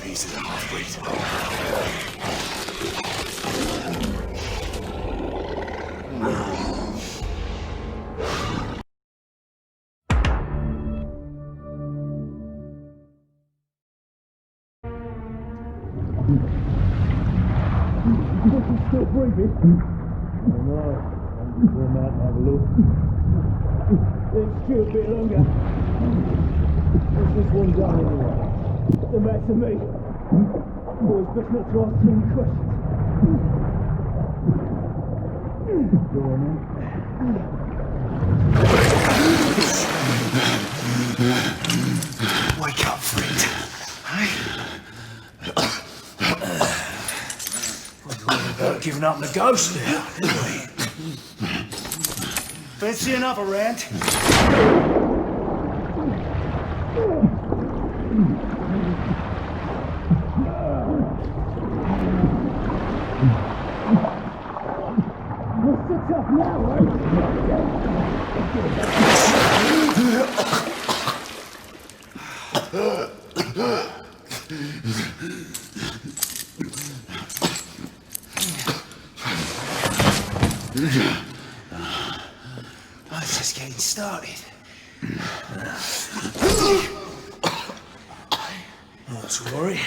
pieces of half-breed. Still breathing? I don't know. I'm going out and have a look. Let's chill a bit longer. What's this one done anyway? Come back to me. Boys, best not to ask too many questions. Go on then. Wake up, friend. Hey? About giving up the ghost there, didn't we? Fancy another round? What's the tough now, I was just getting started. Not to worry.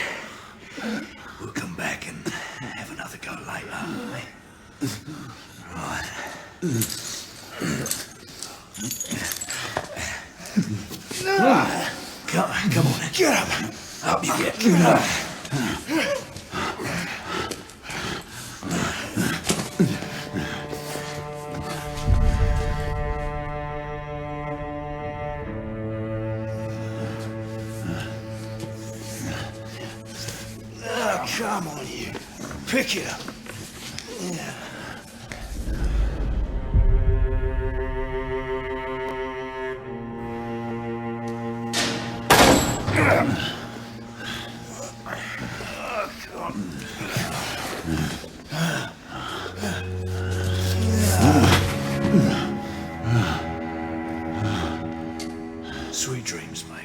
We'll come back and have another go later, eh? Right. Come on, get up. Up you get. Get up. Come on, you. Pick it up. Yeah. Sweet dreams, mate.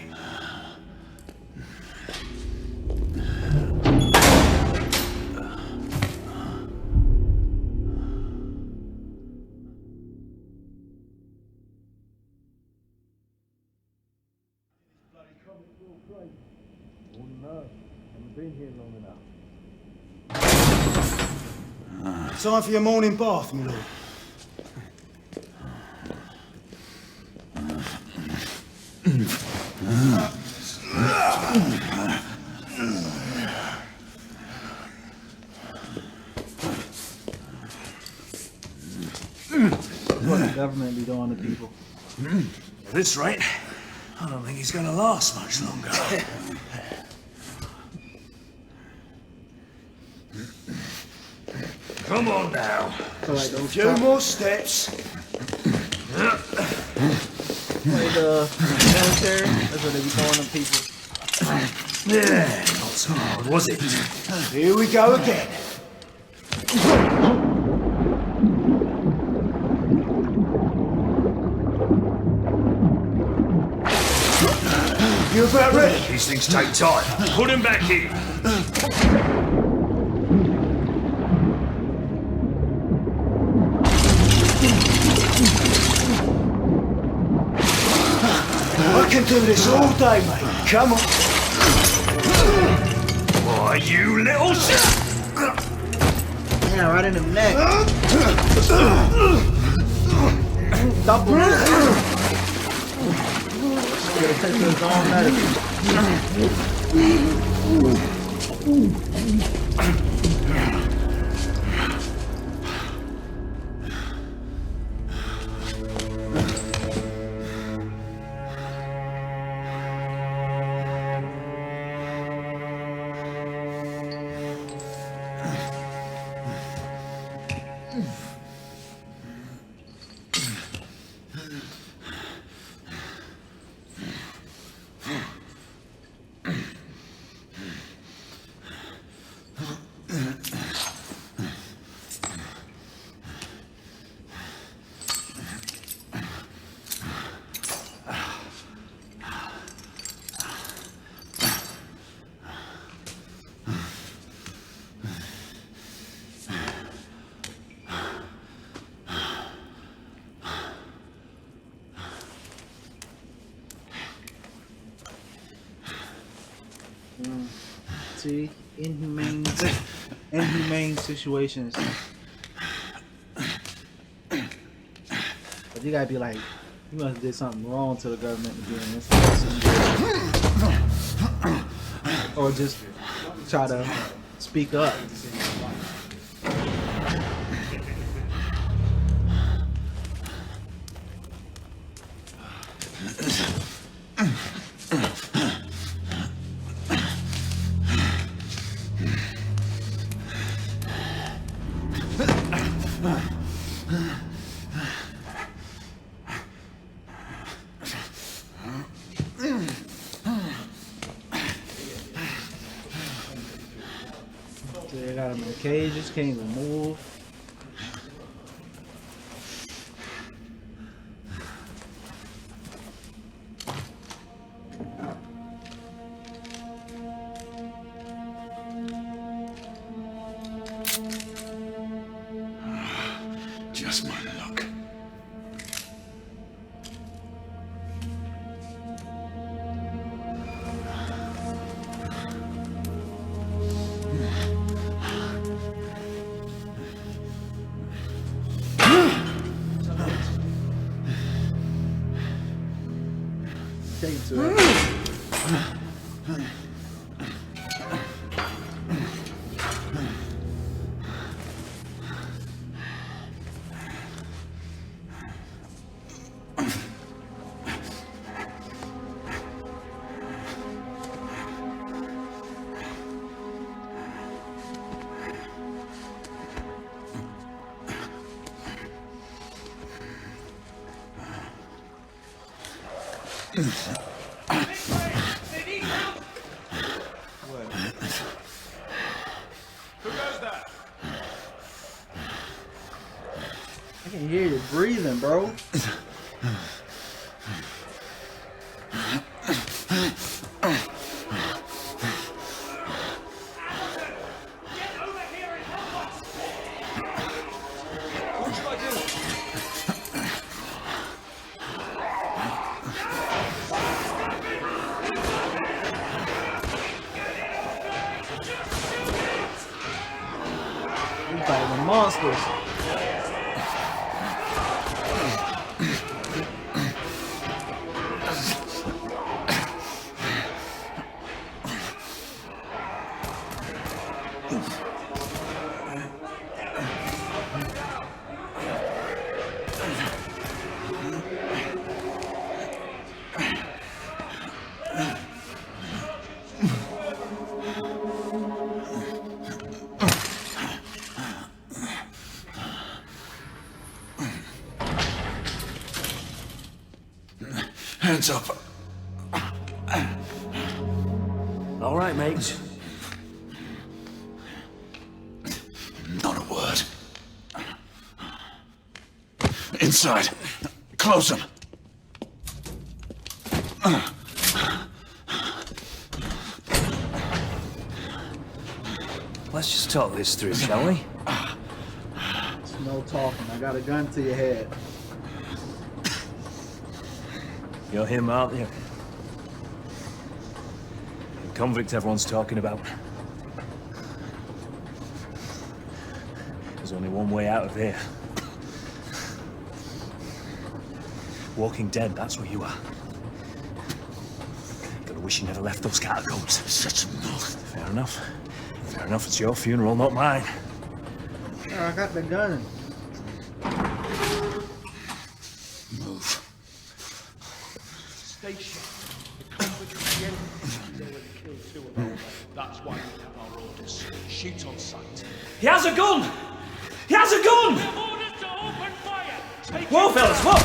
Time for your morning bath, my lord. What the government be doing to people? At this rate, I don't think he's gonna last much longer. Come on now. Just a few more steps. Like the military? That's what they be calling them people. Yeah, not so hard, was it? Here we go again. You about ready? These things take time. Put him back in. I can do this all day, mate. Come on. Why, you little shit! Yeah, right in the neck. Stop moving. Gotta take those all See, inhumane situations. But you gotta be like, you must have did something wrong to the government to be in this situation. Or just try to speak up. They got them in cages, can't even move. Just my luck. Take it to her. Who does that? I can hear you breathing, bro. We fighting the monsters. Hands up. All right, mates. Not a word. Inside. Close them. Let's just talk this through, shall we? It's no talking. I got a gun to your head. You're him, aren't you? The convict everyone's talking about. There's only one way out of here. Walking Dead, that's where you are. Gonna wish you never left those catacombs. Such a mouth. Fair enough. Fair enough, it's your funeral, not mine. I got the gun. Move. Stay sharp. The convict at the end. They already killed 2 of our men. That's why we have our orders. Shoot on sight. He has a gun! He has a gun! Orders to open fire! Take Whoa, fellas, whoa!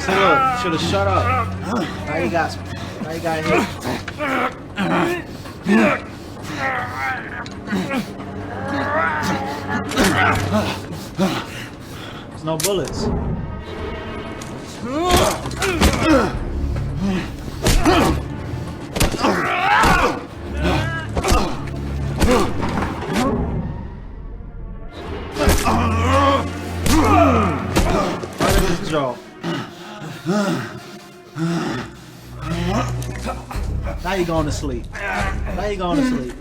So look, should have shut up. Now you got hit. There's no bullets. Right in his jaw. Now Now you going to sleep. Now you going to sleep.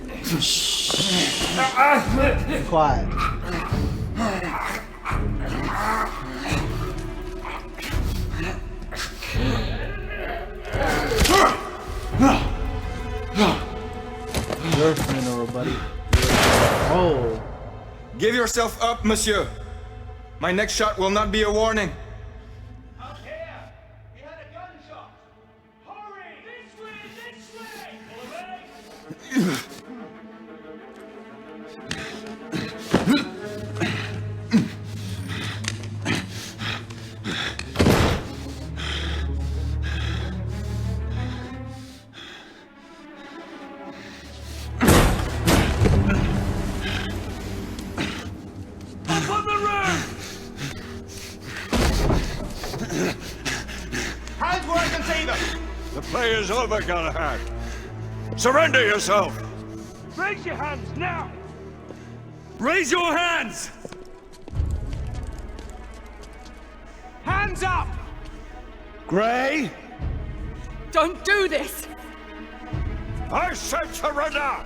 Be quiet. Your funeral, buddy. Oh. Give yourself up, monsieur. My next shot will not be a warning. Up here! He had a gunshot! Hurry! This way! This way! All right? Hands where I can see them! The play is over, Galahad. Surrender yourself! Raise your hands now! Raise your hands! Hands up! Gray, Don't do this! I said surrender!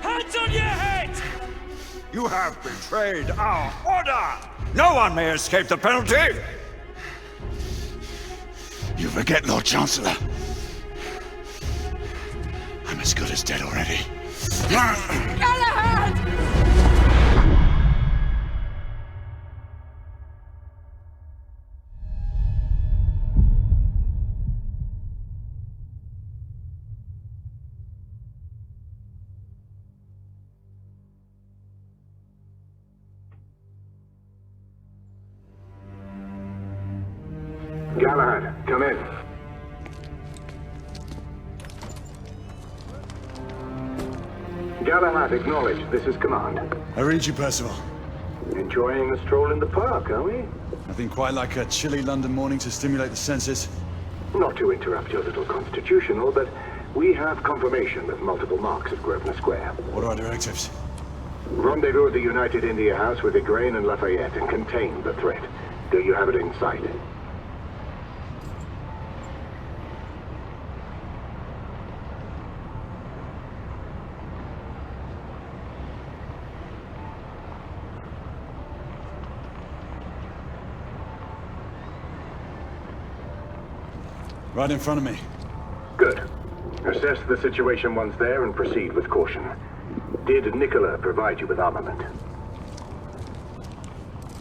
Hands on your head! You have betrayed our order! No one may escape the penalty! You forget, Lord Chancellor. I'm as good as dead already. Galahad! Galahad, come in. Galahad, acknowledge. This is command. I read you, Percival. Enjoying a stroll in the park, are we? Nothing quite like a chilly London morning to stimulate the senses. Not to interrupt your little constitutional, but we have confirmation of multiple marks at Grosvenor Square. What are our directives? Rendezvous at the United India House with Igraine and Lafayette and contain the threat. Do you have it in sight? Right in front of me. Good. Assess the situation once there and proceed with caution. Did Nicola provide you with armament?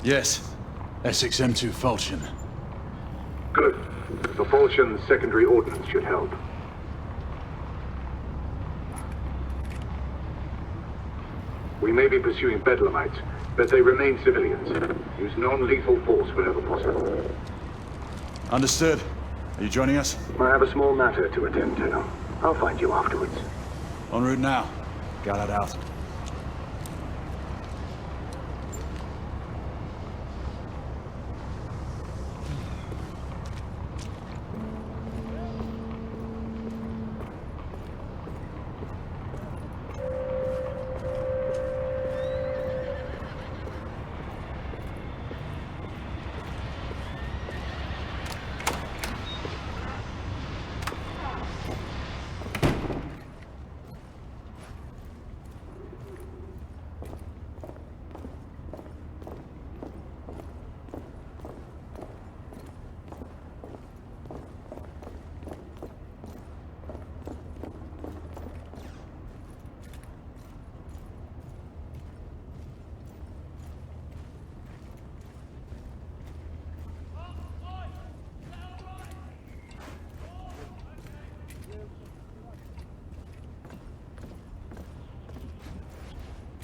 Yes. Essex M2 Falchion. Good. The Falchion's secondary ordnance should help. We may be pursuing Bedlamites, but they remain civilians. Use non-lethal force whenever possible. Understood. Are you joining us? I have a small matter to attend to. I'll find you afterwards. En route now. Galahad out.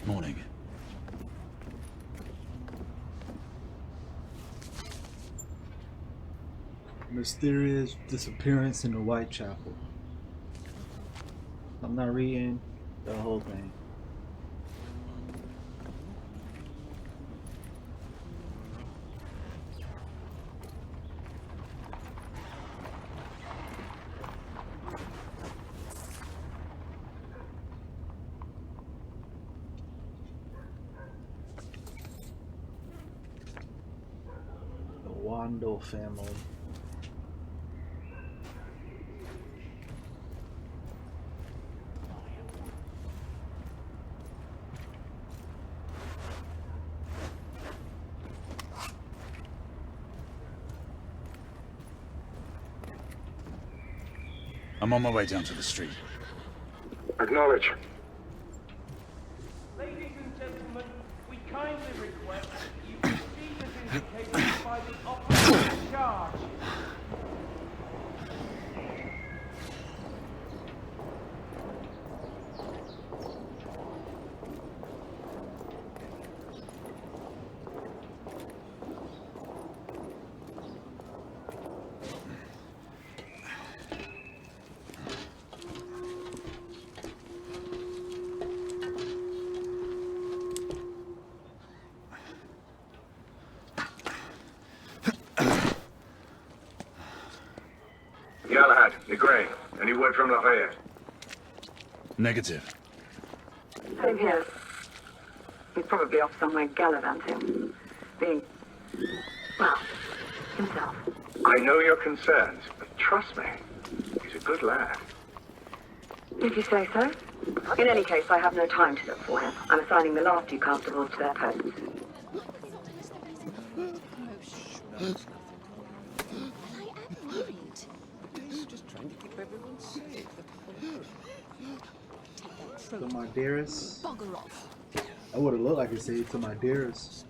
Morning. Mysterious disappearance in the Whitechapel. I'm not reading the whole thing. Mondo family. I'm on my way down to the street. Acknowledge. Ladies and gentlemen, we kindly request that you proceed as indicated by the officer in charge. Galahad, Gray, any word from Lafayette? Negative. Same here. He's probably off somewhere gallivanting. Being, well, himself. I know your concerns, but trust me, he's a good lad. If you say so. In any case, I have no time to look for him. I'm assigning the last few constables to their posts. To my dearest. Bugger off. I would have looked like it said to my dearest.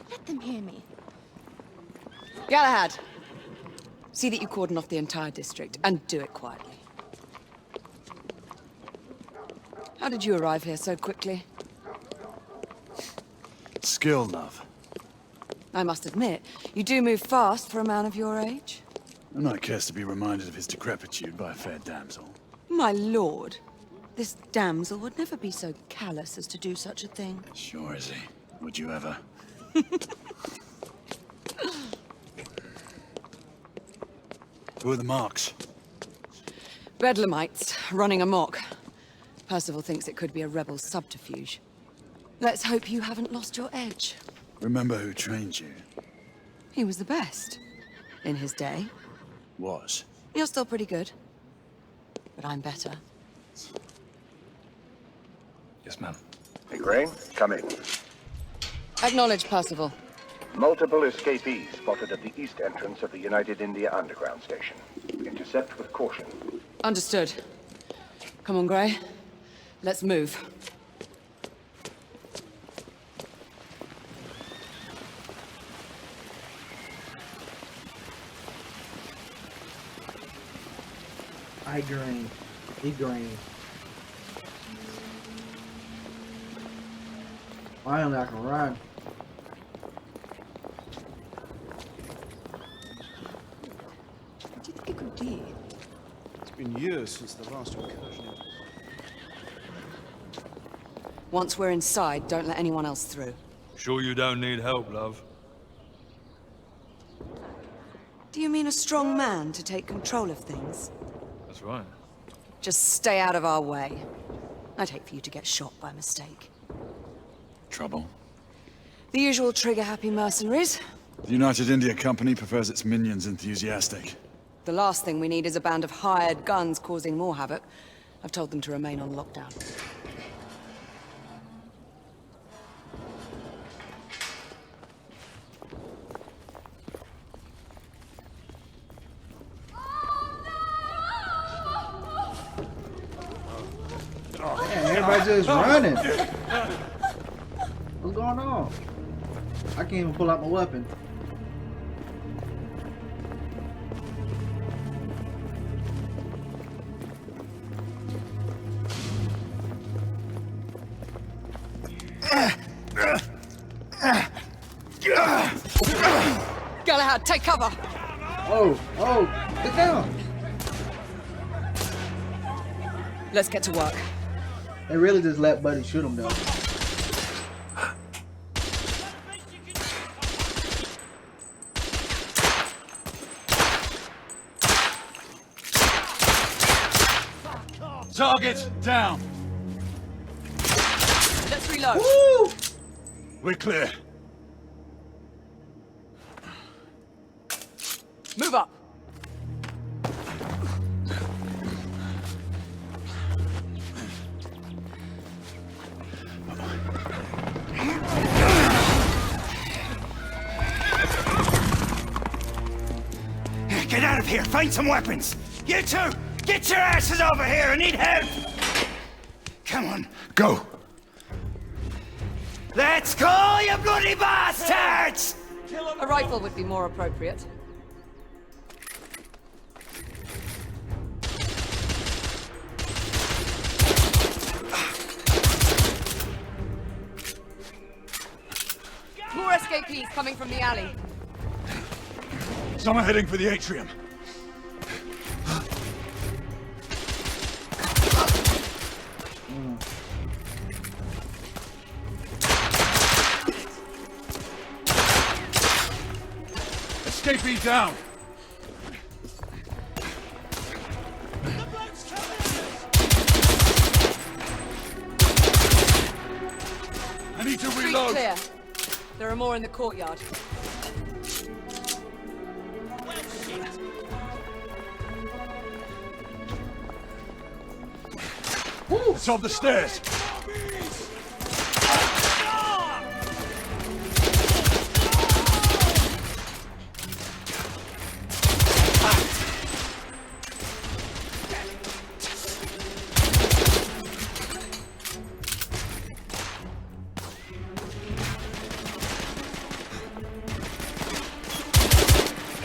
Let them hear me. Galahad, see that you cordon off the entire district, and do it quietly. How did you arrive here so quickly? Skill, love. I must admit, you do move fast for a man of your age. A knight cares to be reminded of his decrepitude by a fair damsel. My lord, this damsel would never be so callous as to do such a thing. Sure is he. Would you ever? Who are the marks? Bedlamites, running amok. Percival thinks it could be a rebel subterfuge. Let's hope you haven't lost your edge. Remember who trained you? He was the best. In his day. Was. You're still pretty good. But I'm better. Yes, ma'am. Gray, come in. Acknowledge, Percival. Multiple escapees spotted at the east entrance of the United India Underground Station. Intercept with caution. Understood. Come on, Gray. Let's move. I green. He green. Finally, I can run. What do you think it could be? It's been years since the last incursion. Once we're inside, don't let anyone else through. Sure you don't need help, love? Do you mean a strong man to take control of things? That's right. Just stay out of our way. I'd hate for you to get shot by mistake. Trouble? The usual trigger-happy mercenaries. The United India Company prefers its minions enthusiastic. The last thing we need is a band of hired guns causing more havoc. I've told them to remain on lockdown. Man, everybody's just running. What's going on? I can't even pull out my weapon. Galahad, take cover! Oh, get down. Let's get to work. They really just let Buddy shoot him though. Target down! Let's reload. Woo! We're clear. Move up. Get out of here! Find some weapons! You two! Get your asses over here! I need help! Come on, go! Let's go, you bloody bastards! A rifle would be more appropriate. More escapees coming from the alley. Some are heading for the atrium. Escapee down! I need to Street reload! clear. There are more in the courtyard. It's on the stairs!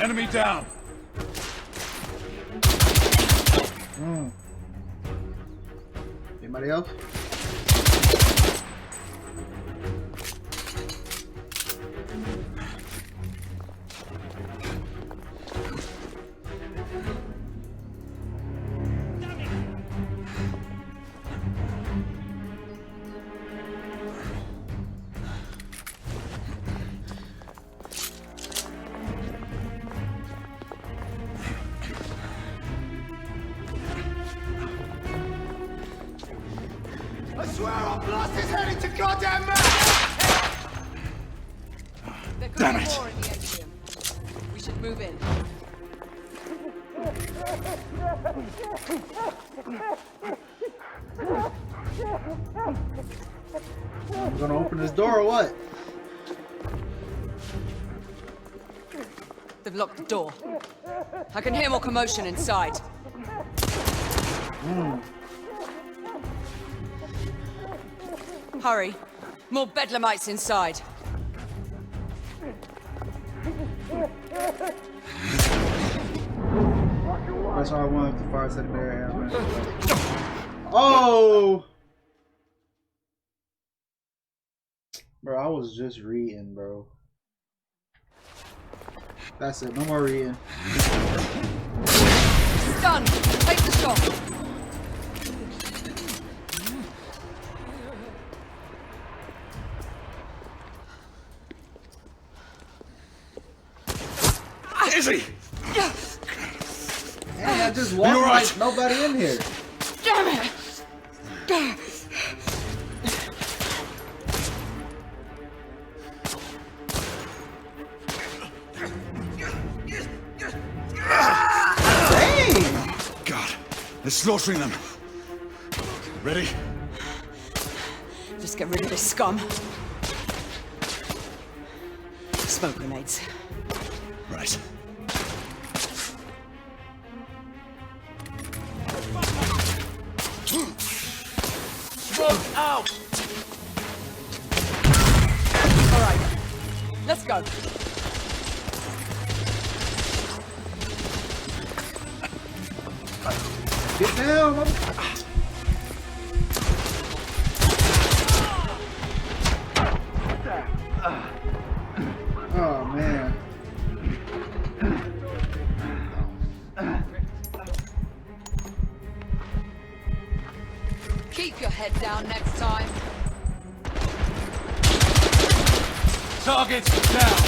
Enemy down! Anybody else? I swear I've lost his head into goddamn mouth! There could Damn be it. more in the atrium. We should move in. We're gonna open this door or what? They've locked the door. I can hear more commotion inside. Hurry. More bedlamites inside. That's all I want with the fire secondary hand. Oh! Bro, I was just reading, bro. That's it, no more reading. Done. Take the shot. Izzy! Hey, I just walked like nobody in here. Damn it! Dang! God, they're slaughtering them. Ready? Just get rid of this scum. Smoke grenades. Right. Smoke out! All right. Let's go. Get down! Oh man. Keep your head down next time. Targets down!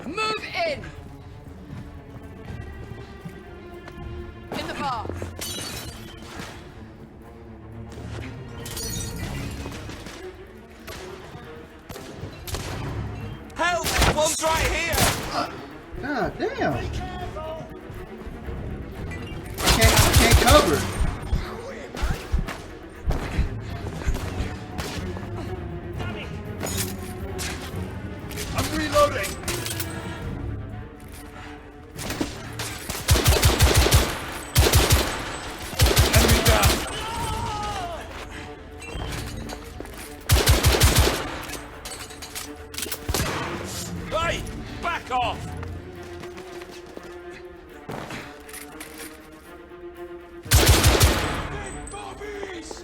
Move in! car! Help! One's right here! God damn. I can't cover. I'm reloading! Enemy down! Hey! Back off! Big bobbies!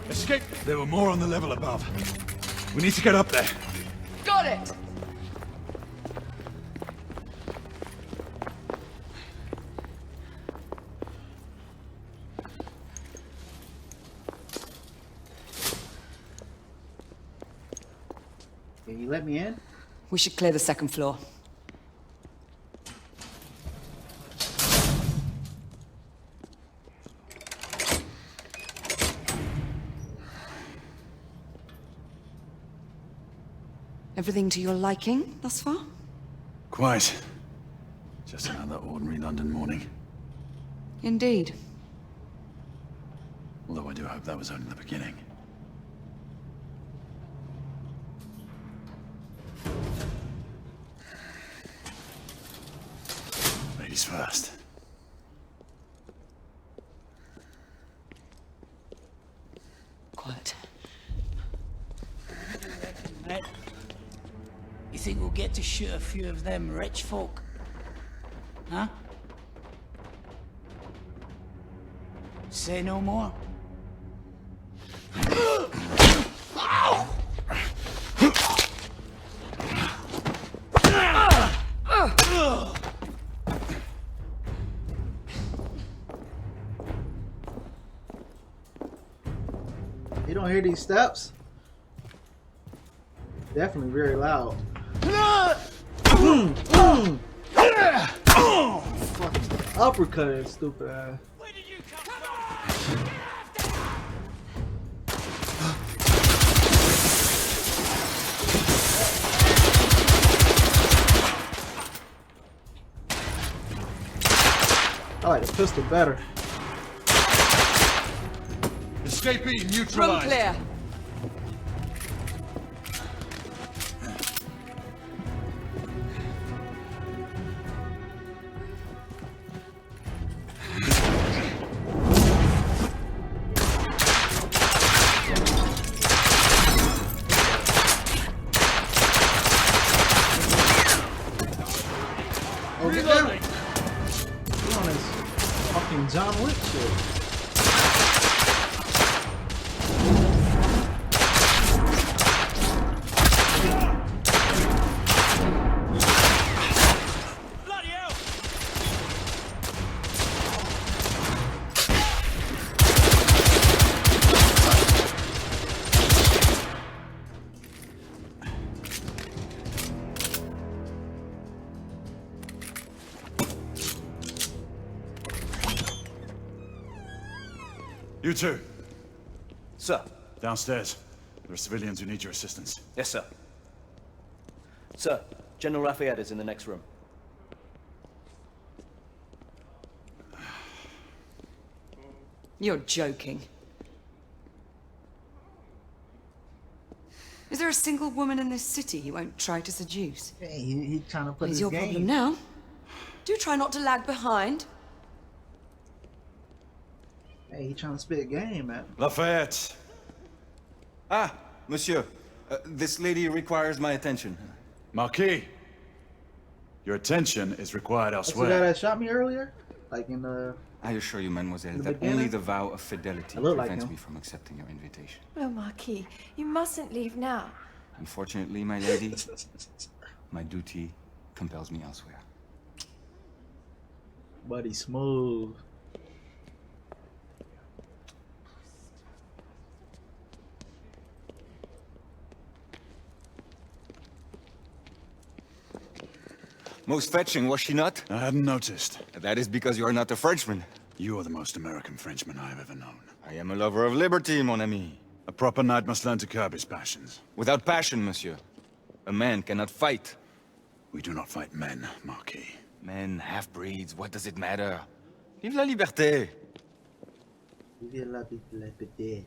Escape! There were more on the level above. We need to get up there. Got it! Can you let me in? We should clear the second floor. Everything to your liking thus far? Quite. Just another ordinary London morning. Indeed. Although I do hope that was only the beginning. Ladies first. Quiet. Mate, you think we'll get to shoot a few of them rich folk? Huh? Say no more. You don't hear these steps? Definitely very loud. Fucking uppercut that stupid ass. Where did you come from? I like the pistol better. Escapee Room neutralized. clear. Oh, get down. You on this fucking John Wick shit. Bloody hell! You two, Sir. downstairs. There are civilians who need your assistance. Yes, sir. Sir, General Lafayette is in the next room. You're joking. Is there a single woman in this city he won't try to seduce? Hey, he trying to put Well, his it's your game. problem now. Do try not to lag behind. Hey, he trying to spit game, man. Lafayette! Ah, monsieur. This lady requires my attention. Marquis! Your attention is required That's the guy elsewhere. that shot me earlier? Like in the... I assure you, mademoiselle, the that beginning? only the vow of fidelity I look like prevents him. me from accepting your invitation. Oh, Marquis, you mustn't leave now. Unfortunately, my lady, my duty compels me elsewhere. Buddy smooth. Most fetching, was she not? I hadn't noticed. That is because you are not a Frenchman. You are the most American Frenchman I have ever known. I am a lover of liberty, mon ami. A proper knight must learn to curb his passions. Without passion, monsieur. A man cannot fight. We do not fight men, Marquis. Men, half-breeds, what does it matter? Vive la liberté! Vive la liberté.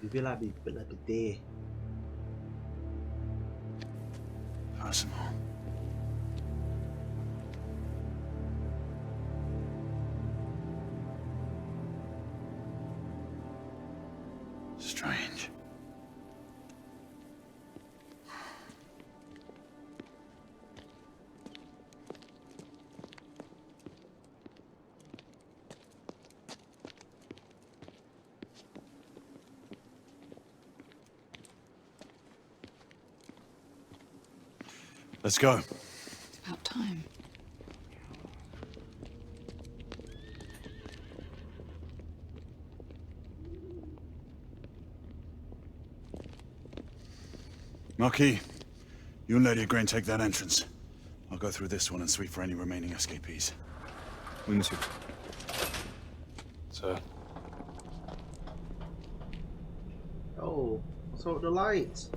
Vive la liberté. Possible. Strange. Let's go. It's about time. Marquis, you and Lady Grain take that entrance. I'll go through this one and sweep for any remaining escapees. Oui, monsieur. Sir. Oh, what's up with the lights?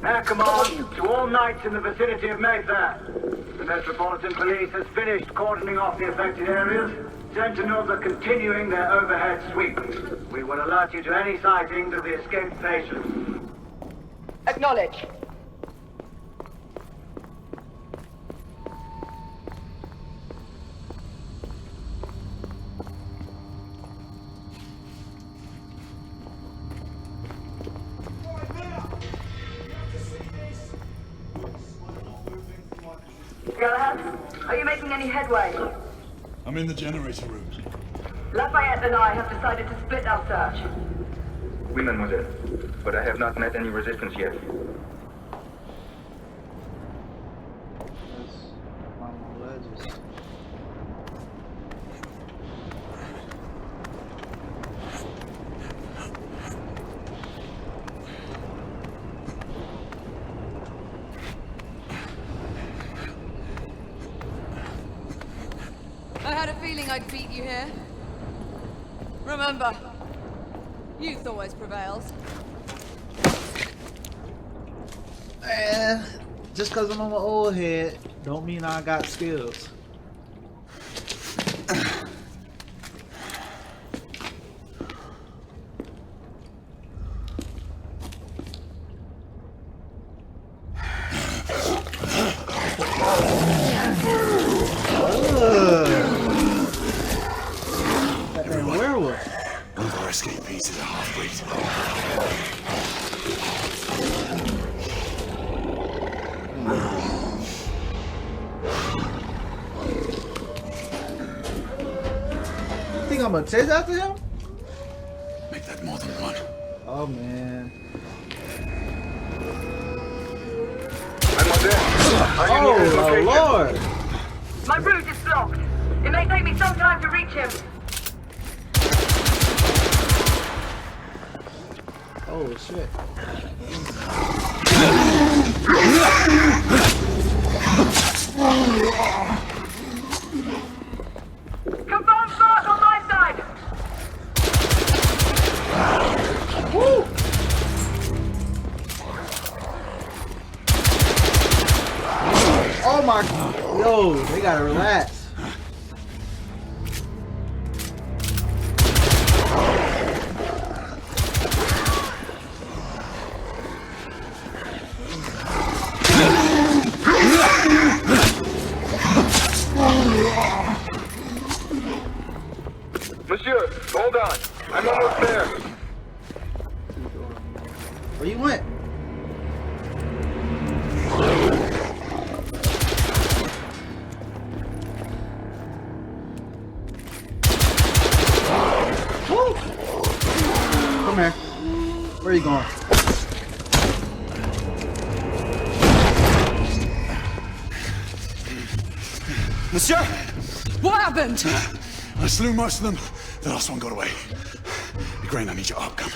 Air command to all knights in the vicinity of Mayfair. The Metropolitan Police has finished cordoning off the affected areas. Sentinels are continuing their overhead sweep. We will alert you to any sightings of the escaped patients. Acknowledge. Galahad, are you making any headway? I'm in the generator room. Lafayette and I have decided to split our search. Oui, mademoiselle. But I have not met any resistance yet. That's one of the ledges. I had a feeling I'd beat you here. Remember, youth always prevails. Just because I'm on my old head, don't mean I got skills. One of our escapees is a half-breed. You think I'm gonna chase after him? Make that more than one. Oh man. Oh, Lord! My route is blocked. It may take me some time to reach him. Oh shit. Confirm start on my side. Woo! Oh my, yo, they gotta relax. Monsieur, hold on. I'm almost there. Where you went? Woo! Come here. Where are you going? Monsieur! What happened? I slew most of them. The last one got away. Grain, I need your arc gun.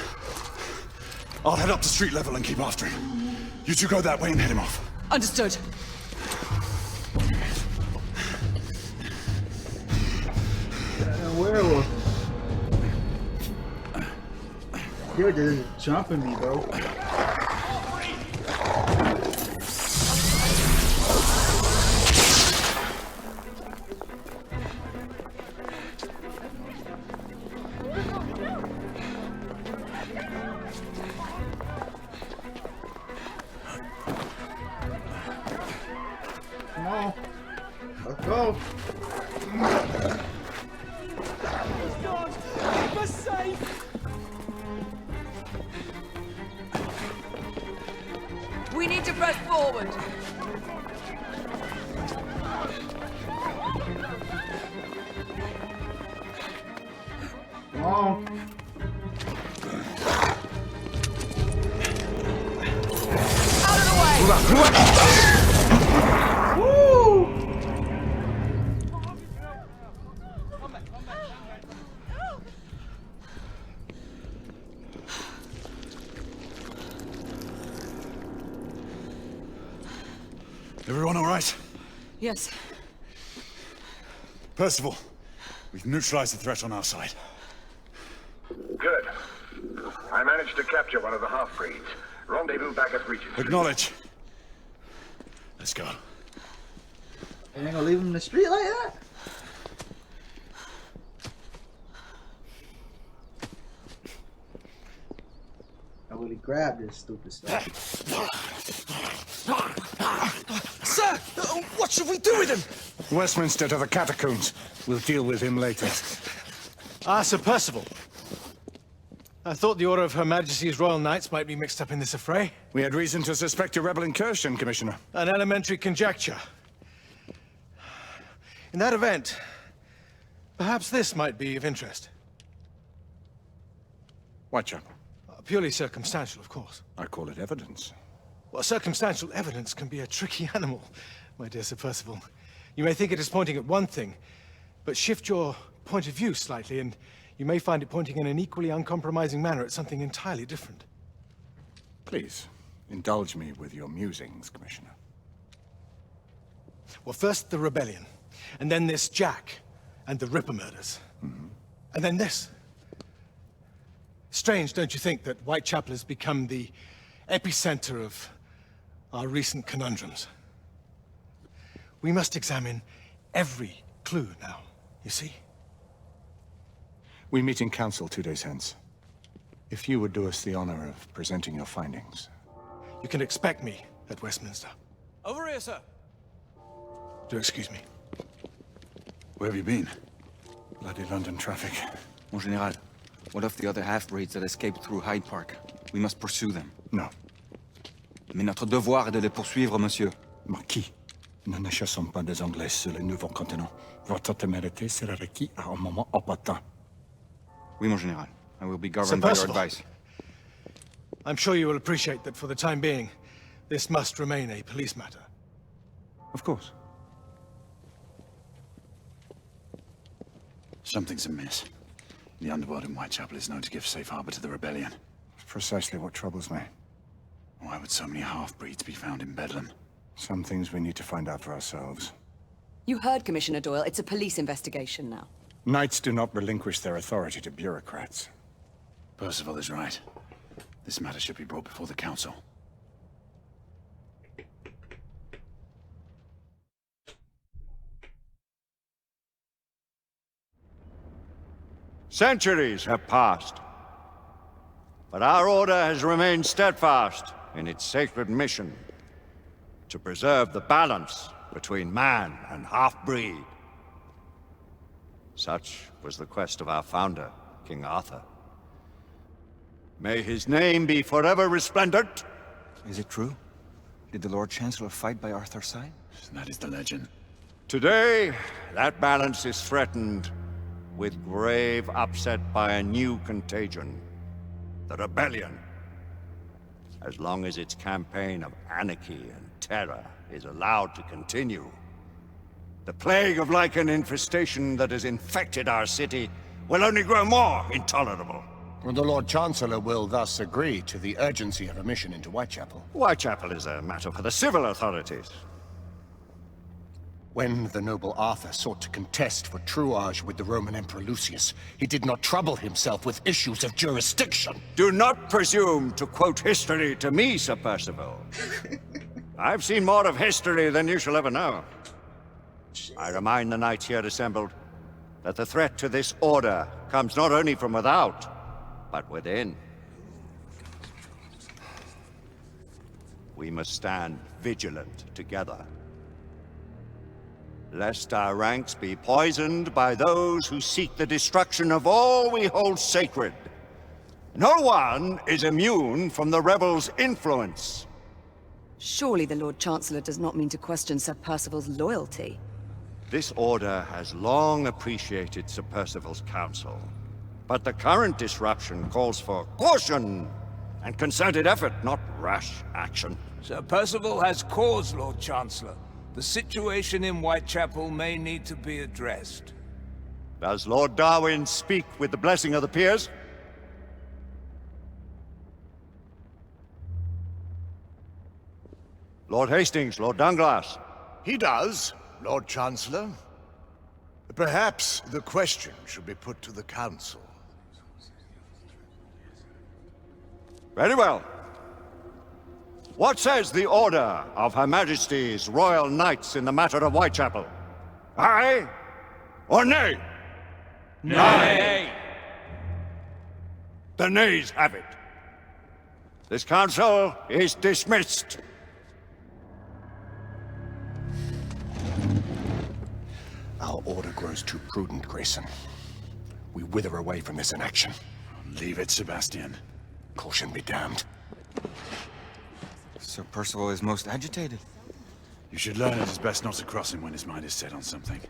I'll head up to street level and keep after him. You two go that way and head him off. Understood. Werewolf. You're just jumping me, bro. Come on. Let's go. Keep us safe! We need to press forward. Come on. Out of the way! Woo! Everyone all right? Yes. Percival, we've neutralized the threat on our side. Good. I managed to capture one of the half-breeds. Rendezvous back at Regent. Acknowledge. Let's go. You ain't gonna leave him in the street like that? I really grabbed this stupid stuff. Sir! What should we do with him? Westminster to the catacombs. We'll deal with him later. Ah, Sir Percival. I thought the Order of Her Majesty's Royal Knights might be mixed up in this affray. We had reason to suspect a rebel incursion, Commissioner. An elementary conjecture. In that event, perhaps this might be of interest. Whitechapel. Purely circumstantial, of course. I call it evidence. Well, circumstantial evidence can be a tricky animal, my dear Sir Percival. You may think it is pointing at one thing, but shift your point of view slightly, and you may find it pointing in an equally uncompromising manner at something entirely different. Please, indulge me with your musings, Commissioner. Well, first the rebellion, and then this Jack, and the Ripper murders. And then this. Strange, don't you think, that Whitechapel has become the epicenter of our recent conundrums? We must examine every clue now, you see? We meet in council 2 days hence. If you would do us the honor of presenting your findings. You can expect me at Westminster. Over here, sir. Do excuse me. Where have you been? Bloody London traffic. Mon Général, what of the other half-breeds that escaped through Hyde Park? We must pursue them. No. Mais notre devoir est de les poursuivre, monsieur. Marquis, nous ne chassons pas des Anglais sur le nouveau continent. Votre témérité sera requise à un moment opportun. Oui, mon Général. I will be Sir governed by your Percival, advice. I'm sure you will appreciate that for the time being, this must remain a police matter. Of course. Something's amiss. The underworld in Whitechapel is known to give safe harbor to the rebellion. Precisely what troubles me. Why would so many half-breeds be found in Bedlam? Some things we need to find out for ourselves. You heard, Commissioner Doyle. It's a police investigation now. Knights do not relinquish their authority to bureaucrats. Percival is right. This matter should be brought before the council. Centuries have passed, but our order has remained steadfast in its sacred mission to preserve the balance between man and half-breed. Such was the quest of our founder, King Arthur. May his name be forever resplendent. Is it true? Did the Lord Chancellor fight by Arthur's side? That is the legend. Today, that balance is threatened with grave upset by a new contagion, the rebellion. As long as its campaign of anarchy and terror is allowed to continue, the plague of lichen infestation that has infected our city will only grow more intolerable. Well, the Lord Chancellor will thus agree to the urgency of a mission into Whitechapel. Whitechapel is a matter for the civil authorities. When the noble Arthur sought to contest for truage with the Roman Emperor Lucius, he did not trouble himself with issues of jurisdiction. Do not presume to quote history to me, Sir Percival. I've seen more of history than you shall ever know. I remind the knights here assembled that the threat to this order comes not only from without, but within. We must stand vigilant together, lest our ranks be poisoned by those who seek the destruction of all we hold sacred. No one is immune from the rebels' influence. Surely the Lord Chancellor does not mean to question Sir Percival's loyalty. This order has long appreciated Sir Percival's counsel, but the current disruption calls for caution and concerted effort, not rash action. Sir Percival has cause, Lord Chancellor. The situation in Whitechapel may need to be addressed. Does Lord Darwin speak with the blessing of the peers? Lord Hastings, Lord Dunglass. He does, Lord Chancellor. Perhaps the question should be put to the Council. Very well. What says the Order of Her Majesty's Royal Knights in the matter of Whitechapel? Aye or nay? Nay! The nays have it. This council is dismissed. Our order grows too prudent, Grayson. We wither away from this inaction. Leave it, Sebastian. Caution be damned. Sir Percival is most agitated. You should learn it is best not to cross him when his mind is set on something.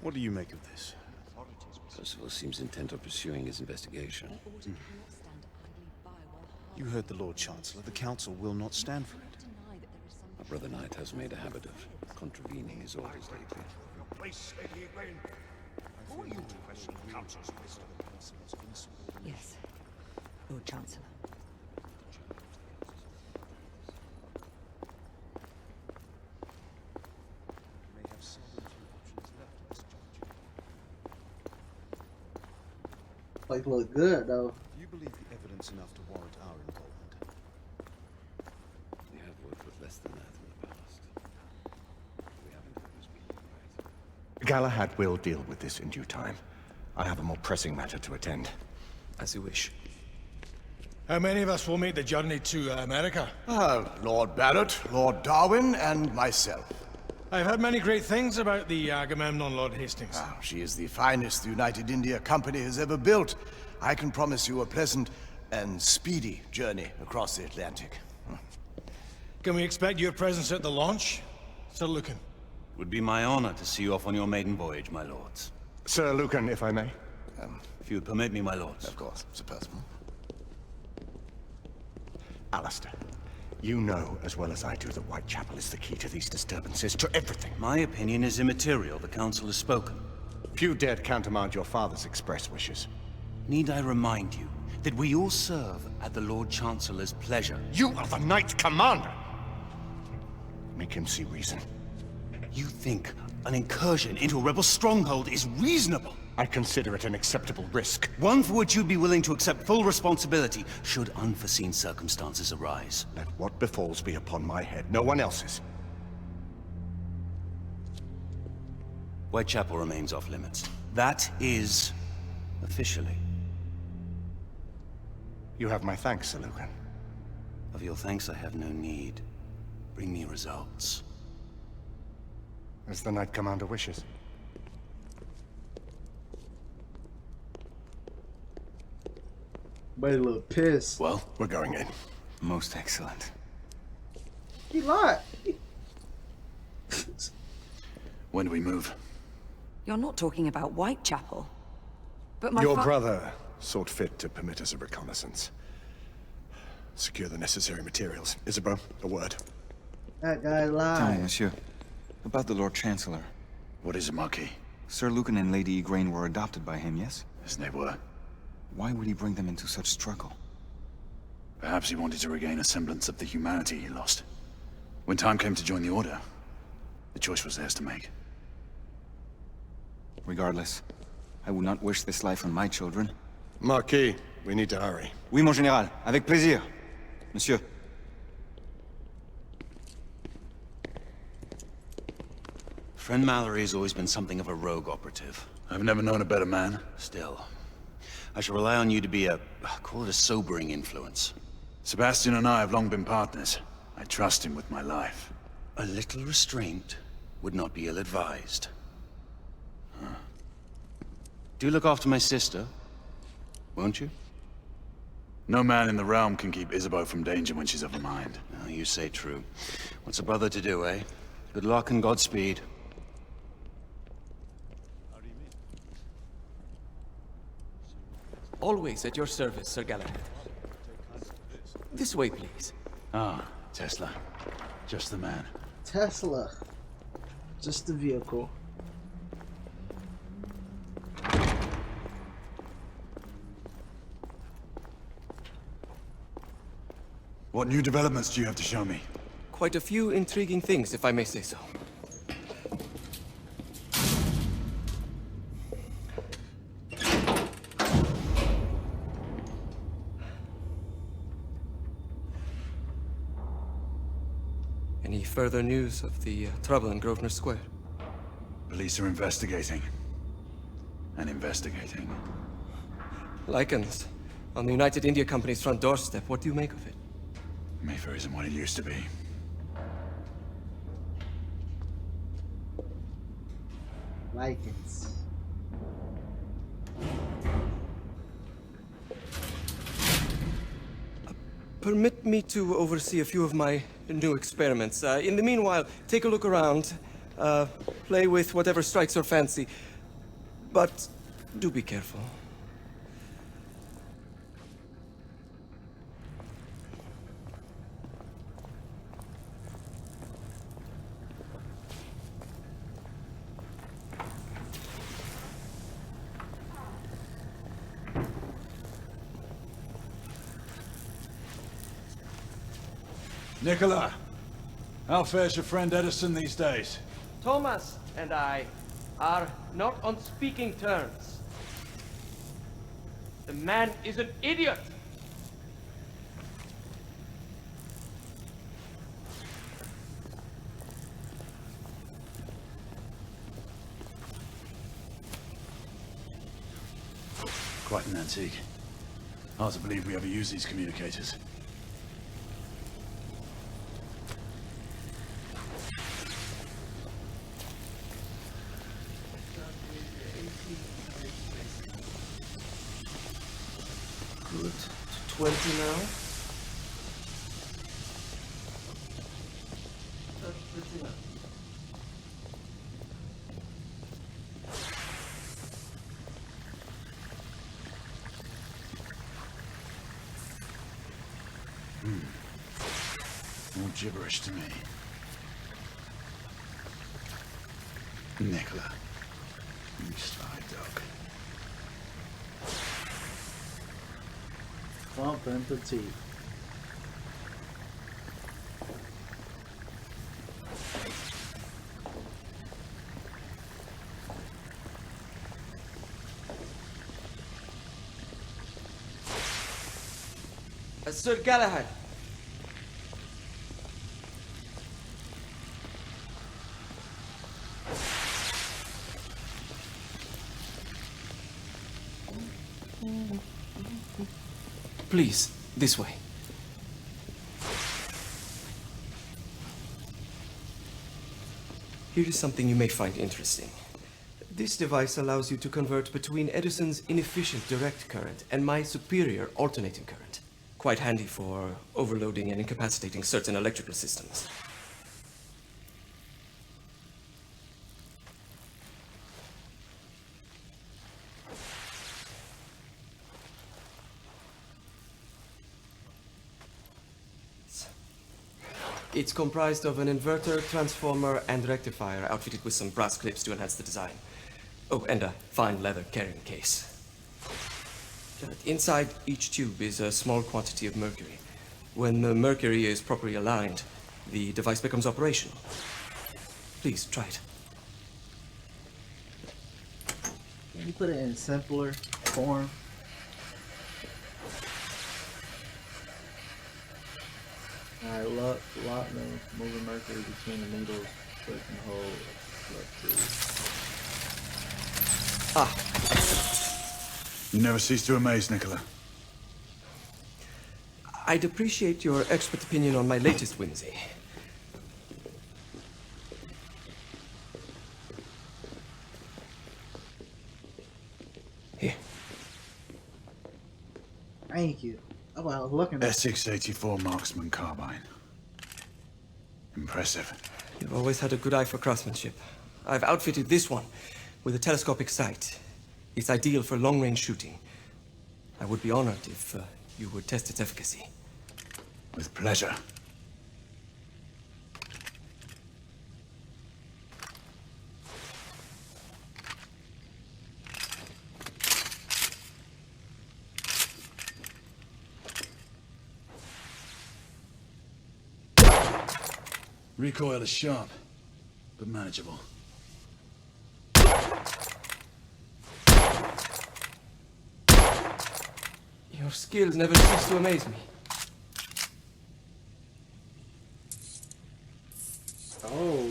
What do you make of this? Percival seems intent on pursuing his investigation. You heard the Lord Chancellor. The Council will not stand for it. My brother Knight has made a habit of contravening his orders lately. Yes, Lord Chancellor. Like, look good though. Do you believe the evidence enough to warrant our involvement? We have worked with less than that in the past. We haven't always been right. Galahad will deal with this in due time. I have a more pressing matter to attend. As you wish. How many of us will make the journey to America? Lord Barrett, Lord Darwin, and myself. I've heard many great things about the Agamemnon, Lord Hastings. She is the finest the United India Company has ever built. I can promise you a pleasant and speedy journey across the Atlantic. Can we expect your presence at the launch, Sir Lucan? Would be my honor to see you off on your maiden voyage, my lords. Sir Lucan, if I may. If you would permit me, my lords. Of course, Sir Percival. Alistair, you know as well as I do that Whitechapel is the key to these disturbances, to everything. My opinion is immaterial. The Council has spoken. Few dared countermand your father's express wishes. Need I remind you that we all serve at the Lord Chancellor's pleasure? You are the Knight Commander! Make him see reason. You think an incursion into a rebel stronghold is reasonable? I consider it an acceptable risk. One for which you'd be willing to accept full responsibility should unforeseen circumstances arise. Let what befalls be upon my head, no one else's. Whitechapel remains off limits. That is officially. You have my thanks, Sir Lucan. Of your thanks I have no need. Bring me results. As the Knight Commander wishes. Buddy look pissed. Well, we're going in. Most excellent. He lied. When do we move? You're not talking about Whitechapel. But my Your brother sought fit to permit us a reconnaissance. Secure the necessary materials. Isabeau, a word. That guy Tell me, lied. monsieur. About the Lord Chancellor. What is it, Marquis? Sir Lucan and Lady Igraine were adopted by him, yes? Yes, they were. Why would he bring them into such struggle? Perhaps he wanted to regain a semblance of the humanity he lost. When time came to join the Order, the choice was theirs to make. Regardless, I would not wish this life on my children. Marquis, we need to hurry. Oui, mon général. Avec plaisir. Monsieur. Friend Mallory has always been something of a rogue operative. I've never known a better man. Still, I shall rely on you to be call it a sobering influence. Sebastian and I have long been partners. I trust him with my life. A little restraint would not be ill-advised. Do look after my sister, won't you? No man in the realm can keep Isabeau from danger when she's of a mind. Oh, you say true. What's a brother to do, eh? Good luck and Godspeed. Always at your service, Sir Galahad. This way, please. Ah, Tesla. Just the man. Tesla. Just the vehicle. What new developments do you have to show me? Quite a few intriguing things, if I may say so. Any further news of the trouble in Grosvenor Square? Police are investigating. And investigating. Lichens. On the United India Company's front doorstep. What do you make of it? Mayfair isn't what it used to be. Lichens. Permit me to oversee a few of my new experiments. In the meanwhile, take a look around. Play with whatever strikes your fancy. But do be careful. Nicola, how fares your friend Edison these days? Thomas and I are not on speaking terms. The man is an idiot. Quite an antique. Hard to believe we ever use these communicators. Good. To 20 now. That's pretty much. All gibberish to me. Nicola, you sly dog. Bump and petite. Sir Galahad. Please, this way. Here is something you may find interesting. This device allows you to convert between Edison's inefficient direct current and my superior alternating current. Quite handy for overloading and incapacitating certain electrical systems. It's comprised of an inverter, transformer, and rectifier, outfitted with some brass clips to enhance the design. Oh, and a fine leather carrying case. Inside each tube is a small quantity of mercury. When the mercury is properly aligned, the device becomes operational. Please, try it. Can you put it in simpler form? Alright, lock them, moving mercury between the needles so it can hold blood tube. You never cease to amaze, Nicola. I'd appreciate your expert opinion on my latest whimsy. Here. Thank you. Oh, I was looking at S684 Marksman Carbine. Impressive. You've always had a good eye for craftsmanship. I've outfitted this one with a telescopic sight. It's ideal for long-range shooting. I would be honored if you would test its efficacy. With pleasure. Recoil is sharp, but manageable. Your skills never cease to amaze me. Oh.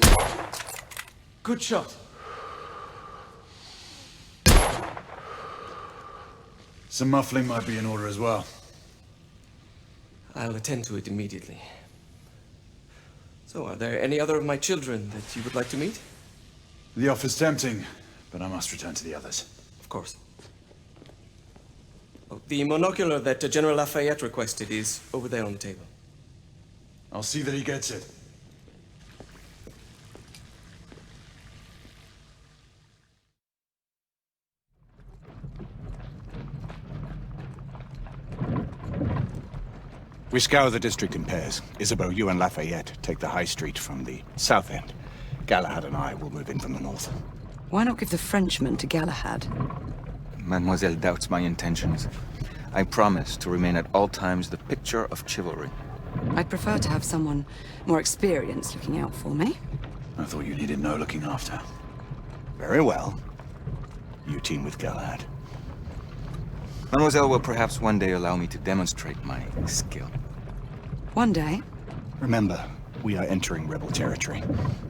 Good shot. Some muffling might be in order as well. I'll attend to it immediately. So, are there any other of my children that you would like to meet? The offer's tempting, but I must return to the others. Of course. Oh, the monocular that General Lafayette requested is over there on the table. I'll see that he gets it. We scour the district in pairs. Isabeau, you and Lafayette take the high street from the south end. Galahad and I will move in from the north. Why not give the Frenchman to Galahad? Mademoiselle doubts my intentions. I promise to remain at all times the picture of chivalry. I'd prefer to have someone more experienced looking out for me. I thought you needed no looking after. Very well. You team with Galahad. Mademoiselle will perhaps one day allow me to demonstrate my skill. One day? Remember, we are entering rebel territory.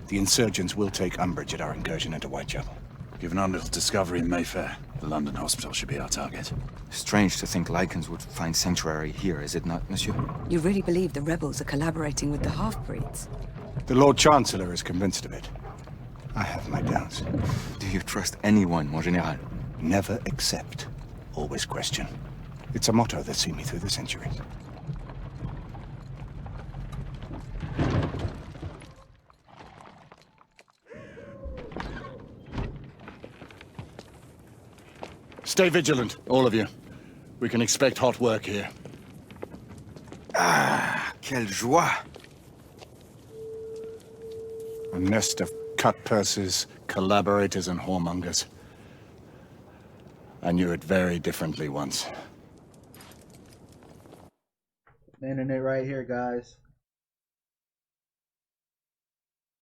The insurgents will take umbrage at our incursion into Whitechapel. Given our little discovery in Mayfair, the London hospital should be our target. Strange to think Lycans would find sanctuary here, is it not, monsieur? You really believe the rebels are collaborating with the half-breeds? The Lord Chancellor is convinced of it. I have my doubts. Do you trust anyone, mon général? Never accept. Always question. It's a motto that's seen me through the centuries. Stay vigilant, all of you. We can expect hot work here. Ah, quelle joie! A nest of cut-purses, collaborators, and whoremongers. I knew it very differently once. The internet right here, guys.